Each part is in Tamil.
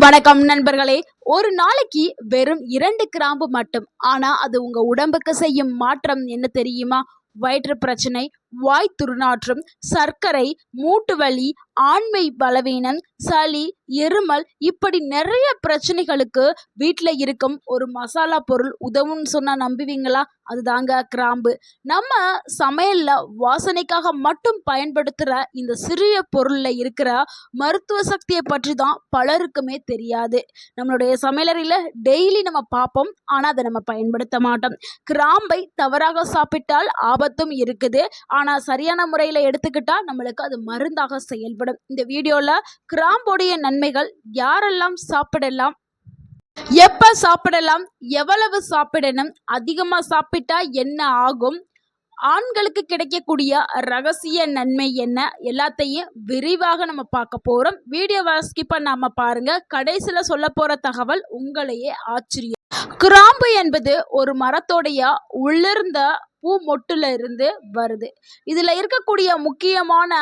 வணக்கம் நண்பர்களே. ஒரு நாளைக்கு வெறும் 2 கிராம்பு மட்டும். ஆனா அது உங்க உடம்புக்கு செய்யும் மாற்றம் என்ன தெரியுமா? வயிற்று பிரச்சனை, வாய் துர்நாற்றம், சர்க்கரை, மூட்டு வலி, ஆண்மை பலவீனம், சளி, இருமல் இப்படி நிறைய பிரச்சனைகளுக்கு வீட்டில் இருக்கும் ஒரு மசாலா பொருள் உதவும்னு சொன்னா நம்புவீங்களா? அதுதாங்க கிராம்பு. நம்ம சமையல்ல வாசனைக்காக மட்டும் பயன்படுத்துகிற இந்த சிறிய பொருளில் இருக்கிற மருத்துவ சக்தியை பற்றி தான் பலருக்குமே தெரியாது. நம்மளுடைய சமையலறையில் டெய்லி நம்ம பார்ப்போம், ஆனால் அதை நம்ம பயன்படுத்த மாட்டோம். கிராம்பை தவறாக சாப்பிட்டால் ஆபத்தும் இருக்குது. ஆனால் சரியான முறையில் எடுத்துக்கிட்டா நம்மளுக்கு அது மருந்தாக செயல்படும். இந்த வீடியோவில் கிராம்போடைய நன்மைகள், யாரெல்லாம் சாப்பிடலாம், எப்ப சாப்பிடலாம், எவ்வளவு சாப்பிடணும், அதிகமா சாப்பிட்டா என்ன ஆகும், ஆண்களுக்கு கிடைக்கக்கூடிய ரகசிய நன்மை என்ன, எல்லாத்தையும் விரிவாக நம்ம பார்க்க போறோம். வீடியோவை ஸ்கிப் பண்ணாம பாருங்க. கடைசியில சொல்ல போற தகவல் உங்களையே ஆச்சரியம். கிராம்பு என்பது ஒரு மரத்தோடைய உள்ளிருந்த பூ மொட்டுல இருந்து வருது. இதுல இருக்கக்கூடிய முக்கியமான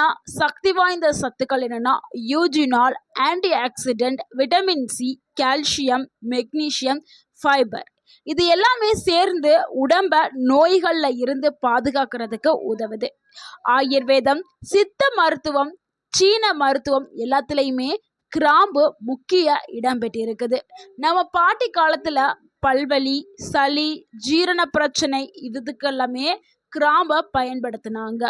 சக்தி வாய்ந்த சத்துக்கள் என்னன்னா eugenol, anti accident, vitamin C, calcium, magnesium, fibre. இது எல்லாமே சேர்ந்து உடம்ப நோய்கள்ல இருந்து பாதுகாக்கிறதுக்கு உதவுது. ஆயுர்வேதம், சித்த மருத்துவம், சீன மருத்துவம் எல்லாத்துலேயுமே கிராம்பு முக்கிய இடம் பெற்றிருக்குது. நம்ம பாட்டி காலத்துல பல்வலி, சளி, ஜீரண பிரச்சனை இதுக்கெல்லாமே கிராம்பை பயன்படுத்தினாங்க.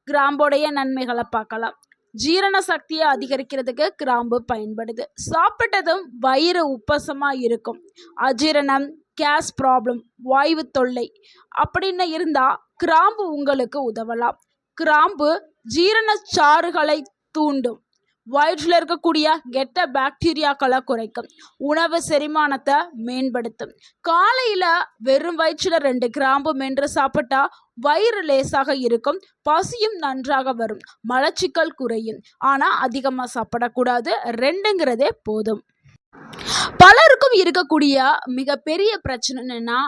கிராம்போடைய நன்மைகளை பார்க்கலாம். ஜீரண சக்தியை அதிகரிக்கிறதுக்கு கிராம்பு பயன்படுது. சாப்பிட்டதும் வயிறு உப்பசமா இருக்கும். அஜீரணம், கேஸ் ப்ராப்ளம், வாய்வு தொல்லை அப்படின்னு இருந்தா கிராம்பு உங்களுக்கு உதவலாம். கிராம்பு ஜீரண சாறுகளை தூண்டும். வயிற்றில் இருக்கக்கூடிய கெட்ட பாக்டீரியாக்களை குறைக்கும். உணவு செரிமானத்தை மேம்படுத்தும். காலையில் வெறும் வயிற்றில் 2 கிராம்பு மென்று சாப்பிட்டா வயிறு லேசாக இருக்கும். பசியும் நன்றாக வரும். மலச்சிக்கல் குறையும். ஆனால் அதிகமாக சாப்பிடக்கூடாது. 2ங்கிறதே போதும். பலருக்கும் இருக்கக்கூடிய மிகப்பெரிய பிரச்சனை என்னன்னா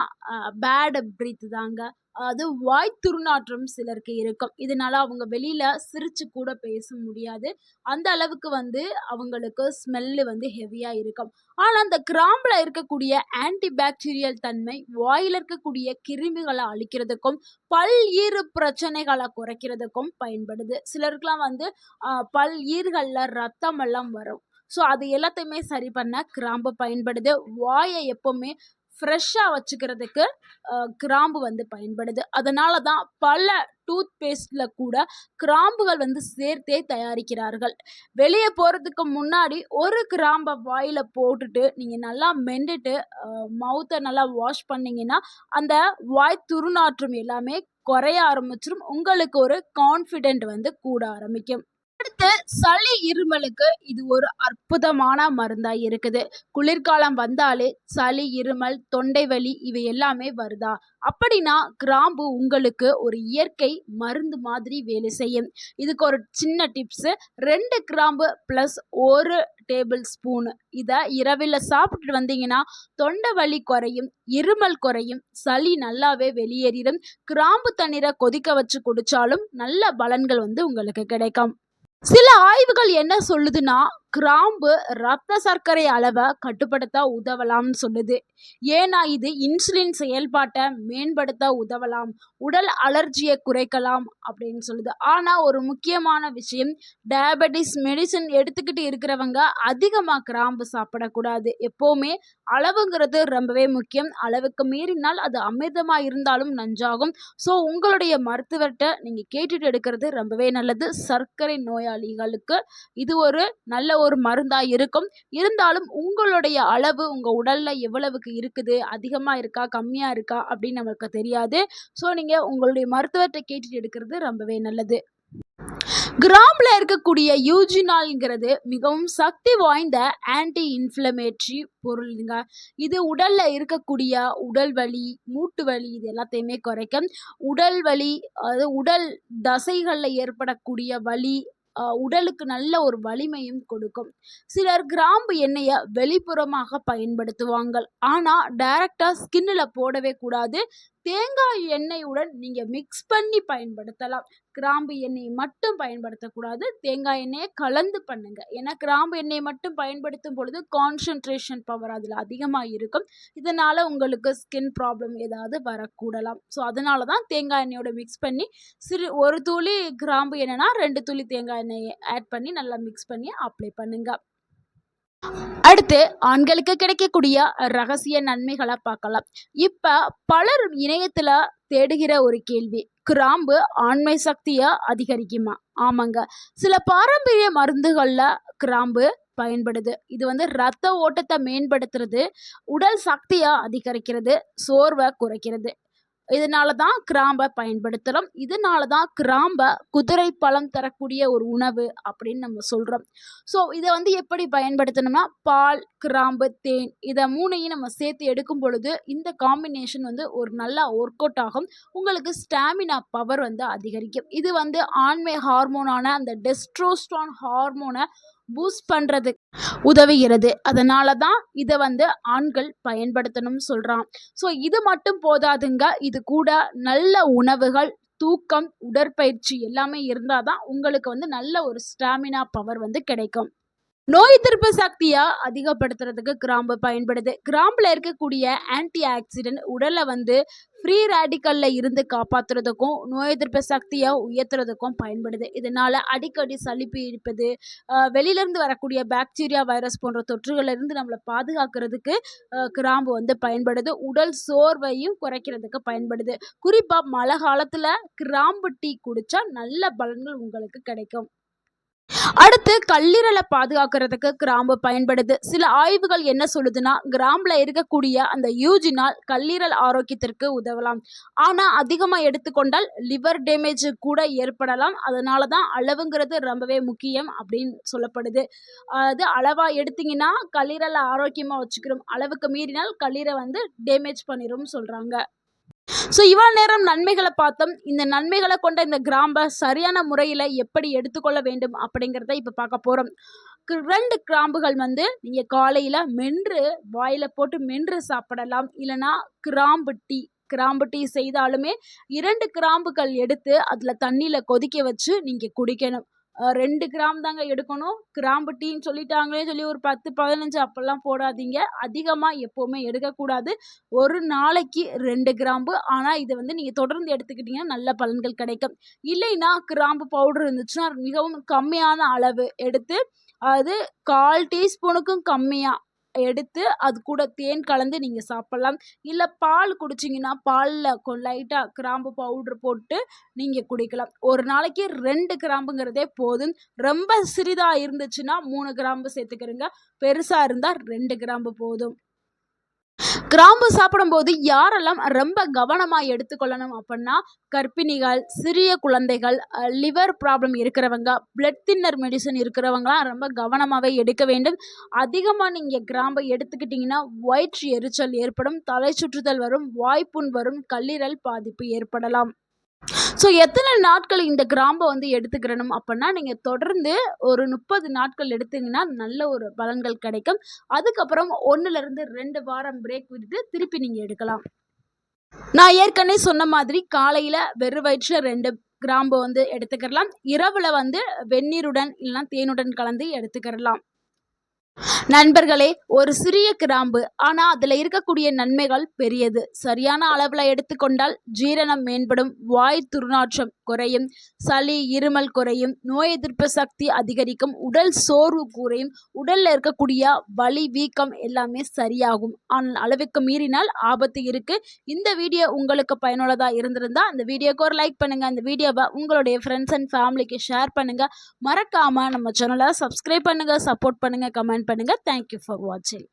பேட் பிரீத் தாங்க. அது வாய் துர்நாற்றம் சிலருக்கு இருக்கும். இதனால அவங்க வெளியில சிரிச்சு கூட பேச முடியாது. அந்த அளவுக்கு அவங்களுக்கு ஸ்மெல்லு ஹெவியா இருக்கும். ஆனா அந்த கிராம்புல இருக்கக்கூடிய ஆன்டி பாக்டீரியல் தன்மை வாயில இருக்கக்கூடிய கிருமிகளை அழிக்கிறதுக்கும் பல் ஈறு பிரச்சனைகளை குறைக்கிறதுக்கும் பயன்படுது. சிலருக்குலாம் பல் ஈறுகள்ல ரத்தம் எல்லாம் வரும். ஸோ அது எல்லாத்தையுமே சரி பண்ண கிராம்பு பயன்படுது. வாயை எப்போவுமே ஃப்ரெஷ்ஷாக வச்சுக்கிறதுக்கு கிராம்பு பயன்படுது. அதனால தான் பல டூத் பேஸ்டில் கூட கிராம்புகள் சேர்த்தே தயாரிக்கிறார்கள். வெளியே போகிறதுக்கு முன்னாடி ஒரு கிராம்பை வாயில் போட்டுட்டு நீங்கள் நல்லா மெண்டுட்டு மவுத்தை நல்லா வாஷ் பண்ணிங்கன்னா அந்த வாய் துர்நாற்றம் எல்லாமே குறைய ஆரம்பிச்சிடும். உங்களுக்கு ஒரு கான்ஃபிடென்ட் கூட ஆரம்பிக்கும். அடுத்து சளி இருமலுக்கு இது ஒரு அற்புதமான மருந்தா இருக்குது. குளிர்காலம் வந்தாலே சளி, இருமல், தொண்டை வலி இவை எல்லாமே வருதா? அப்படின்னா கிராம்பு உங்களுக்கு ஒரு இயற்கை மருந்து மாதிரி வேலை செய்யும். இதுக்கு ஒரு சின்ன டிப்ஸு. 2 கிராம்பு ப்ளஸ் 1 டேபிள் ஸ்பூனு இதை இரவில் சாப்பிட்டுட்டு வந்தீங்கன்னா தொண்டை வலி குறையும், இருமல் குறையும், சளி நல்லாவே வெளியேறிடும். கிராம்பு தண்ணீரை கொதிக்க வச்சு குடிச்சாலும் நல்ல பலன்கள் உங்களுக்கு கிடைக்கும். சில ஆய்வுகள் என்ன சொல்லுதுன்னா கிராம்பு ரத்த சர்க்கரை அளவை கட்டுப்படுத்த உதவலாம்னு சொல்லுது. ஏன்னா இது இன்சுலின் செயல்பாட்டை மேம்படுத்த உதவலாம், உடல் அலர்ஜியை குறைக்கலாம் அப்படின்னு சொல்லுது. ஆனால் ஒரு முக்கியமான விஷயம், டயபெட்டிஸ் மெடிசன் எடுத்துக்கிட்டு இருக்கிறவங்க அதிகமாக கிராம்பு சாப்பிடக்கூடாது. எப்போவுமே அளவுங்கிறது ரொம்பவே முக்கியம். அளவுக்கு மீறினால் அது அமிர்தமாக இருந்தாலும் நஞ்சாகும். ஸோ உங்களுடைய மருத்துவர்கிட்ட நீங்கள் கேட்டுட்டு எடுக்கிறது ரொம்பவே நல்லது. சர்க்கரை நோயாளிகளுக்கு இது ஒரு நல்ல ஒரு மருந்தா இருக்கும். இருந்தாலும் உங்களுடைய அளவு உங்க உடல்ல எவ்வளவுக்கு இருக்குது, அதிகமா இருக்கா கம்மியா இருக்கா அப்படின்னு நமக்கு தெரியாது. ஸோ நீங்க உங்களுடைய மருத்துவர்கிட்ட கேட்டுட்டு எடுக்கிறது ரொம்பவே நல்லது. கிராம்புல இருக்கக்கூடிய யூஜினால்ங்கிறது மிகவும் சக்தி வாய்ந்த ஆன்டி இன்ஃப்ளமேட்டரி பொருளுங்க. இது உடல்ல இருக்கக்கூடிய உடல் வலி, மூட்டு வலி இது எல்லாத்தையுமே குறைக்கும். உடல் வலி, அது உடல் தசைகள்ல ஏற்படக்கூடிய வலி, உடலுக்கு நல்ல ஒரு வலிமையும் கொடுக்கும். சிலர் கிராம்பு எண்ணெயை வெளிப்புறமாக பயன்படுத்துவாங்க. ஆனால் டைரக்டாக ஸ்கின்னில் போடவே கூடாது. தேங்காய் எண்ணெயுடன் நீங்க மிக்ஸ் பண்ணி பயன்படுத்தலாம். கிராம்பு எண்ணெய் மட்டும் பயன்படுத்தக்கூடாது. தேங்காய் எண்ணெயை கலந்து பண்ணுங்க. ஏன்னா கிராம்பு எண்ணெய் மட்டும் பயன்படுத்தும் பொழுது கான்சன்ட்ரேஷன் பவர் அதில் அதிகமாக இருக்கும். இதனால உங்களுக்கு ஸ்கின் ப்ராப்ளம் ஏதாவது வரக்கூடலாம். ஸோ அதனால தான் தேங்காய் எண்ணெயோட மிக்ஸ் பண்ணி ஒரு துளி கிராம்பு எண்ணெய்னா 2 துளி தேங்காய் எண்ணெயை ஆட் பண்ணி நல்லா மிக்ஸ் பண்ணி அப்ளை பண்ணுங்க. அடுத்து ஆண்களுக்கு கிடைக்கக்கூடிய ரகசிய நன்மைகளை பார்க்கலாம். இப்ப பலர் இணையத்துல தேடுகிற ஒரு கேள்வி, கிராம்பு ஆண்மை சக்தியை அதிகரிக்குமா? ஆமாங்க, சில பாரம்பரிய மருந்துகள்ல கிராம்பு பயன்படுது. இது ரத்த ஓட்டத்தை மேம்படுத்துறது, உடல் சக்தியை அதிகரிக்கிறது, சோர்வை குறைக்கிறது. இதனால தான் கிராம்பை பயன்படுத்துகிறோம். இதனால தான் கிராம்பை குதிரை பழம் தரக்கூடிய ஒரு உணவு அப்படின்னு நம்ம சொல்கிறோம். ஸோ இதை எப்படி பயன்படுத்தணும்னா, பால், கிராம்பு, தேன் இதை 3ஐயும் நம்ம சேர்த்து எடுக்கும் பொழுது இந்த காம்பினேஷன் ஒரு நல்லா ஒர்க் அவுட் ஆகும். உங்களுக்கு ஸ்டாமினா பவர் அதிகரிக்கும். இது ஆண்மை ஹார்மோனான அந்த டெஸ்ட்ரோஸ்டான் ஹார்மோனை பூஸ்ட் பண்ணுறது உதவுகிறது. அதனால தான் இதை ஆண்கள் பயன்படுத்தணும்னு சொல்கிறான். ஸோ இது மட்டும் போதாதுங்க, இது கூட நல்ல உணவுகள், தூக்கம், உடற்பயிற்சி எல்லாமே இருந்தால் தான் உங்களுக்கு நல்ல ஒரு ஸ்டாமினா பவர் கிடைக்கும். நோய் எதிர்ப்பு சக்தியை அதிகப்படுத்துறதுக்கு கிராம்பு பயன்படுது. கிராம்பில் இருக்கக்கூடிய ஆன்டி ஆக்சிடென்ட் உடலை ஃப்ரீ ரேடிக்கல்ல இருந்து காப்பாற்றுறதுக்கும் நோய் எதிர்ப்பு சக்தியை உயர்த்துறதுக்கும் பயன்படுது. இதனால அடிக்கடி சளிப்பு இருப்பது, வெளியிலேருந்து வரக்கூடிய பாக்டீரியா, வைரஸ் போன்ற தொற்றுகளிலிருந்து நம்மளை பாதுகாக்கிறதுக்கு கிராம்பு பயன்படுது. உடல் சோர்வையும் குறைக்கிறதுக்கு பயன்படுது. குறிப்பாக மழை காலத்தில் கிராம்பு டீ குடித்தா நல்ல பலன்கள் உங்களுக்கு கிடைக்கும். அடுத்து கல்லீரலை பாதுகாக்கிறதுக்கு கிராம்பு பயன்படுது. சில ஆய்வுகள் என்ன சொல்லுதுன்னா, கிராம்புல இருக்கக்கூடிய அந்த யூஜினால் கல்லீரல் ஆரோக்கியத்திற்கு உதவலாம். ஆனால் அதிகமாக எடுத்துக்கொண்டால் லிவர் டேமேஜ் கூட ஏற்படலாம். அதனால தான் அளவுங்கிறது ரொம்பவே முக்கியம் அப்படின்னு சொல்லப்படுது. அது அளவாக எடுத்தீங்கன்னா கல்லீரலை ஆரோக்கியமாக வச்சுக்கிறோம், அளவுக்கு மீறினால் கல்லீரை டேமேஜ் பண்ணிடும் சொல்கிறாங்க. ஸோ இவ்வளோ நேரம் நன்மைகளை பார்த்தோம். இந்த நன்மைகளை கொண்ட இந்த கிராம்பை சரியான முறையில் எப்படி எடுத்துக்கொள்ள வேண்டும் அப்படிங்கிறத இப்போ பார்க்க போகிறோம். 2 கிராம்புகள் நீங்கள் காலையில் மென்று வாயில் போட்டு மென்று சாப்பிடலாம். இல்லைனா கிராம்பு டீ செய்தாலுமே 2 கிராம்புகள் எடுத்து அதில் தண்ணியில் கொதிக்க வச்சு நீங்கள் குடிக்கணும். 2 கிராம் தாங்க எடுக்கணும். கிராம்பு டீன்னு சொல்லிட்டாங்களே சொல்லி ஒரு 10, 15 அப்பெல்லாம் போடாதீங்க. அதிகமாக எப்போவுமே எடுக்கக்கூடாது. ஒரு நாளைக்கு 2 கிராம்பு. ஆனால் இதை நீங்கள் தொடர்ந்து எடுத்துக்கிட்டிங்கன்னா நல்ல பலன்கள் கிடைக்கும். இல்லைன்னா கிராம்பு பவுடர் இருந்துச்சுன்னா மிகவும் கம்மியான அளவு எடுத்து, அது 1/4 டீஸ்பூனுக்கும் கம்மியாக எடுத்து அது கூட தேன் கலந்து நீங்கள் சாப்பிட்லாம். இல்லை பால் குடிச்சிங்கன்னா பாலில் லைட்டாக கிராம்பு பவுட்ரு போட்டு நீங்கள் குடிக்கலாம். ஒரு நாளைக்கு 2 கிராம்புங்கிறதே போதும். ரொம்ப சிறிதாக இருந்துச்சுன்னா 3 கிராம்பு சேர்த்துக்கிறங்க. பெருசாக இருந்தால் 2 கிராம்பு போதும். கிராம்பு சாப்பிடும்போது யாரெல்லாம் ரொம்ப கவனமாக எடுத்துக்கொள்ளணும் அப்படின்னா, கர்ப்பிணிகள், சிறிய குழந்தைகள், லிவர் ப்ராப்ளம் இருக்கிறவங்க, பிளட் தின்னர் மெடிசன் இருக்கிறவங்களாம் ரொம்ப கவனமாகவே எடுக்க வேண்டும். அதிகமாக நீங்கள் கிராம்பை எடுத்துக்கிட்டிங்கன்னா வயிற்று எரிச்சல் ஏற்படும், தலை சுற்றுதல் வரும், வாய்ப்புண் வரும், கல்லீரல் பாதிப்பு ஏற்படலாம். ஸோ எத்தனை நாட்கள் இந்த கிராம்பை எடுத்துக்கிறணும் அப்படின்னா, நீங்கள் தொடர்ந்து ஒரு 30 நாட்கள் எடுத்தீங்கன்னா நல்ல ஒரு பலன்கள் கிடைக்கும். அதுக்கப்புறம் 1லேருந்து 2 வாரம் பிரேக் விட்டுட்டு திருப்பி நீங்கள் எடுக்கலாம். நான் ஏற்கனவே சொன்ன மாதிரி காலையில் வெறும் வயிற்றில் 2 கிராம்பு எடுத்துக்கிறலாம். இரவில் வெந்நீருடன் இல்லைனா தேனுடன் கலந்து எடுத்துக்கிறலாம். நண்பர்களே, ஒரு சிறிய கிராம்பு, ஆனால் அதில் இருக்கக்கூடிய நன்மைகள் பெரியது. சரியான அளவில் எடுத்துக்கொண்டால் ஜீரணம் மேம்படும், வாய் துர்நாற்றம் குறையும், சளி இருமல் குறையும், நோய் எதிர்ப்பு சக்தி அதிகரிக்கும், உடல் சோர்வு குறையும், உடலில் இருக்கக்கூடிய வலி வீக்கம் எல்லாமே சரியாகும். ஆனால் அளவுக்கு மீறினால் ஆபத்து இருக்குது. இந்த வீடியோ உங்களுக்கு பயனுள்ளதாக இருந்திருந்தால் அந்த வீடியோக்கு ஒரு லைக் பண்ணுங்கள். அந்த வீடியோவை உங்களுடைய ஃப்ரெண்ட்ஸ் அண்ட் ஃபேமிலிக்கு ஷேர் பண்ணுங்கள். மறக்காமல் நம்ம சேனலை சப்ஸ்கிரைப் பண்ணுங்கள், சப்போர்ட் பண்ணுங்கள், கமெண்ட் பண்ணுங்கள். Thank you for watching.